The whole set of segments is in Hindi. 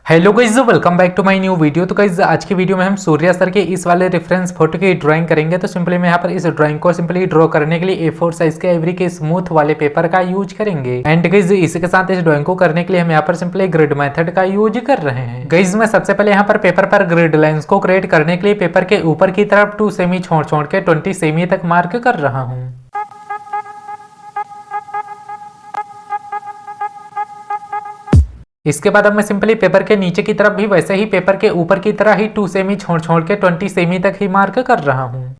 Hello guys, welcome back to my new video. तो गाइस आज की वीडियो में हम सूर्या सर के इस वाले रेफरेंस फोटो की ड्राइंग करेंगे। तो सिंपली मैं यहाँ पर इस ड्राइंग को सिंपली ड्रॉ करने के लिए A4 साइज के आइवरी के स्मूथ वाले पेपर का यूज करेंगे। एंड गाइस इसके साथ इस ड्राइंग को करने के लिए हम यहाँ पर सिंपली ग्रिड मेथड का यूज कर रहे हैं। गाइस मैं सबसे पहले यहाँ पर पेपर पर ग्रिड लाइंस को क्रिएट करने के लिए पेपर के ऊपर की तरफ 2 सेमी छोड़ के 20 सेमी तक मार्क कर रहा हूँ। इसके बाद अब मैं सिंपली पेपर के नीचे की तरफ भी वैसे ही पेपर के ऊपर की तरह ही 2 सेमी छोड़ के 20 सेमी तक ही मार्क कर रहा हूँ।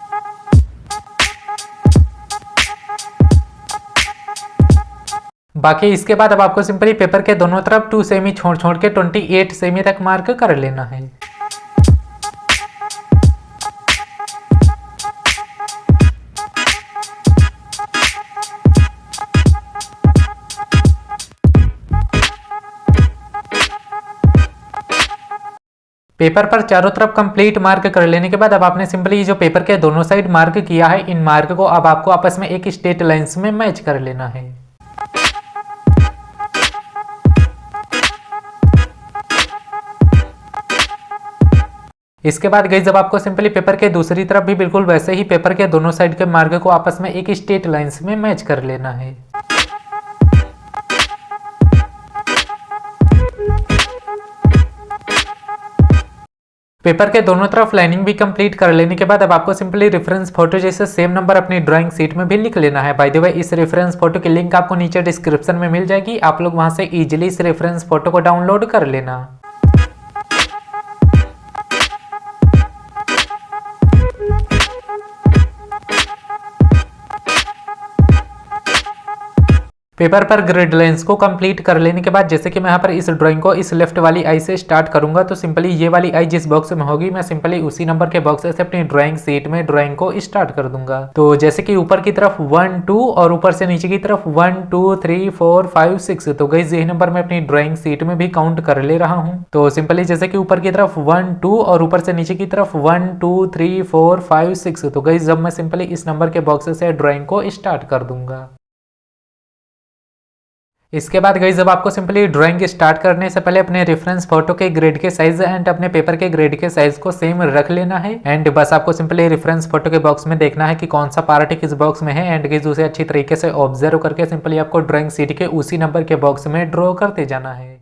बाकी इसके बाद अब आपको सिंपली पेपर के दोनों तरफ 2 सेमी छोड़ के 28 सेमी तक मार्क कर लेना है। पेपर पर चारों तरफ कंप्लीट मार्क कर लेने के बाद अब आपने सिंपली जो पेपर के दोनों साइड मार्क किया है, इन मार्क को अब आपको आपस में एक स्ट्रेट लाइंस में मैच कर लेना है। इसके बाद गाइस जब आपको सिंपली पेपर के दूसरी तरफ भी बिल्कुल वैसे ही पेपर के दोनों साइड के मार्क को आपस में एक स्ट्रेट लाइंस में मैच कर लेना है। पेपर के दोनों तरफ लाइनिंग भी कंप्लीट कर लेने के बाद अब आपको सिंपली रेफरेंस फोटो जैसे सेम नंबर अपनी ड्राइंग शीट में भी लिख लेना है। बाय द वे इस रेफरेंस फोटो की लिंक आपको नीचे डिस्क्रिप्शन में मिल जाएगी, आप लोग वहां से इजीली इस रेफरेंस फोटो को डाउनलोड कर लेना। पेपर पर ग्रिड लाइंस को कंप्लीट कर लेने के बाद जैसे कि मैं यहाँ पर इस ड्राइंग को इस लेफ्ट वाली आई से स्टार्ट करूंगा, तो सिंपली ये वाली आई जिस बॉक्स में होगी मैं सिंपली उसी नंबर के बॉक्स से अपनी ड्राइंग शीट में ड्राइंग को स्टार्ट कर दूंगा। तो जैसे कि ऊपर की तरफ 1 2 और ऊपर से नीचे की तरफ 1 2 3 4 5 6, तो गाइस यही नंबर मैं अपनी ड्राइंग शीट में भी काउंट कर ले रहा हूँ। तो सिंपली जैसे कि ऊपर की तरफ 1 2 और ऊपर से नीचे की तरफ 1 2 3 4 5 6, तो गाइस जब मैं सिंपली इस नंबर के बॉक्स से ड्राइंग को स्टार्ट कर दूंगा। इसके बाद गाइस जब आपको सिंपली ड्राइंग स्टार्ट करने से पहले अपने रेफरेंस फोटो के ग्रेड के साइज एंड अपने पेपर के ग्रेड के साइज को सेम रख लेना है। एंड बस आपको सिंपली रेफरेंस फोटो के बॉक्स में देखना है कि कौन सा पार्ट किस बॉक्स में है। एंड गाइस उसे अच्छी तरीके से ऑब्जर्व करके सिंपली आपको ड्राइंग शीट के उसी नंबर के बॉक्स में ड्रॉ करते जाना है।